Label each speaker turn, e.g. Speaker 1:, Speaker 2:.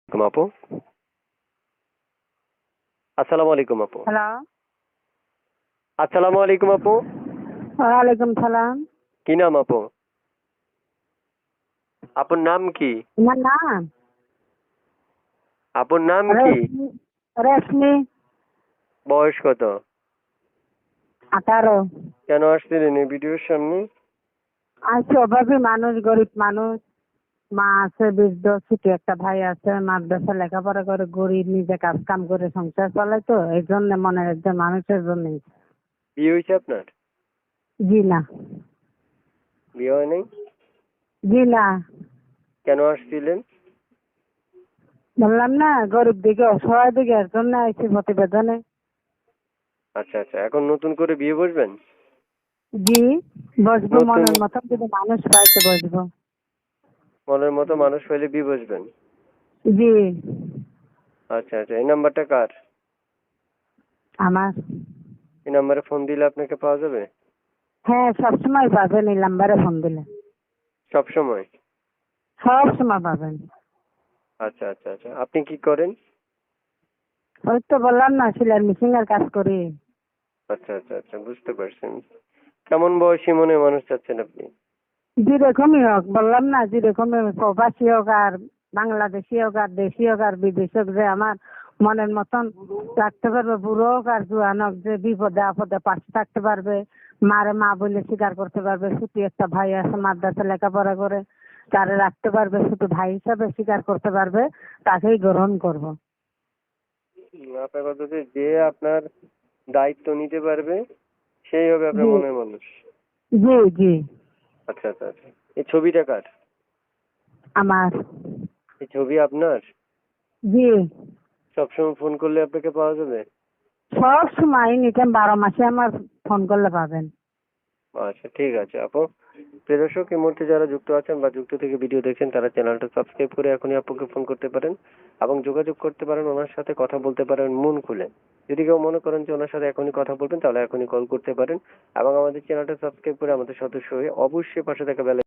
Speaker 1: আপু, আসসালামু আলাইকুম আপু।
Speaker 2: হ্যালো।
Speaker 1: আসসালামু আলাইকুম আপু।
Speaker 2: ওয়ালাইকুম সালাম।
Speaker 1: কি নাম আপু? আপুর নাম কি?
Speaker 2: আমার নাম
Speaker 1: আপুর নাম কি?
Speaker 2: রেশমি। রেশমি।
Speaker 1: বয়স কত?
Speaker 2: 18।
Speaker 1: কেন আসছিলেন এই ভিডিওর সামনে?
Speaker 2: আছি, অভাবী মানুষ, গরিব মানুষ। মা আছে বৃদ্ধ, ছোট একটা ভাই আছে, মাদ্রাসা লেখাপড়া করে, গরিব, নিজে কাজ কাম করে সংসার চালায়, তো এই জন্য মনের একজন মানুষের জন্য।
Speaker 1: বিয়ে হয়েছে আপনার?
Speaker 2: জি না।
Speaker 1: বিয়ে হয় নাই?
Speaker 2: জি না।
Speaker 1: কেন আসছিলেন?
Speaker 2: বললাম না, গরিব দিকে অসহায় দিকে, এর জন্য আইছি প্রতিবেদনে।
Speaker 1: আচ্ছা আচ্ছা, এখন নতুন করে বিয়ে বসবেন?
Speaker 2: জি। বসবো,
Speaker 1: নতুন
Speaker 2: মনের মতন যদি মানুষ পাইতে বসবো।
Speaker 1: মনের মতো মানুষ পেলে বিয়ে বসবেন?
Speaker 2: জি।
Speaker 1: আচ্ছা আচ্ছা, এই নাম্বারটা কার?
Speaker 2: আমার।
Speaker 1: এই নাম্বারে ফোন দিলে আপনাকে পাওয়া যাবে?
Speaker 2: হ্যাঁ, সবসময় পাবেন এই নাম্বারে ফোন দিলে।
Speaker 1: সব সময়?
Speaker 2: সব সময় পাবেন।
Speaker 1: আচ্ছা আচ্ছা আচ্ছা, আপনি কি করেন?
Speaker 2: ওই তো বললাম না, সেলাই মেশিন এর কাজ করি।
Speaker 1: আচ্ছা আচ্ছা আচ্ছা, বুঝতে পারছেন। কেমন বয়সী মনে মানুষ চাচ্ছেন আপনি?
Speaker 2: যেরকমই হোক, বললাম না, যেরকমই হোক, প্রবাসী হোক আর বাংলাদেশি হোক আর দেশি হোক আর বিদেশি হোক, যে আমার মনের মতন রাখতে পারবে, বুড়ো হোক আর জোয়ান হোক, যে বিপদে আপদে পাশে থাকতে পারবে, মারে মা বলে স্বীকার করতে পারবে, ছুটি একটা ভাই আছে মাদ্রাসা লেখাপড়া করে, তারে রাখতে পারবে, শুধু ভাই হিসাবে স্বীকার করতে পারবে, তাকেই গ্রহণ করব।
Speaker 1: আপনার কথা হচ্ছে যে আপনার দায়িত্ব নিতে পারবে সেই হবে আপনার
Speaker 2: জি।
Speaker 1: মনের মানুষ।
Speaker 2: জি। জি।
Speaker 1: আচ্ছা আচ্ছা আচ্ছা, এই ছবিটা কার?
Speaker 2: আমার।
Speaker 1: এই ছবি আপনার?
Speaker 2: জি।
Speaker 1: সবসময় ফোন করলে আপনাকে পাওয়া যাবে?
Speaker 2: সব সময় এনি টাইম, 12 মাসে আমার ফোন করলে পাবেন।
Speaker 1: আচ্ছা ঠিক আছে আপু। প্রিয় দর্শক, এই মুহূর্তে যারা যুক্ত আছেন বা যুক্ত থেকে ভিডিও দেখছেন তারা চ্যানেলটা সাবস্ক্রাইব করে এখনই আপুকে ফোন করতে পারেন এবং যোগাযোগ করতে পারেন, ওনার সাথে কথা বলতে পারেন মন খুলে। যদি কেউ মনে করেন যে ওনার সাথে এখনই কথা বলবেন তাহলে এখনই কল করতে পারেন এবং আমাদের চ্যানেলটা সাবস্ক্রাইব করে আমাদের সদস্য হয়ে অবশ্যই পাশে থাকা বেল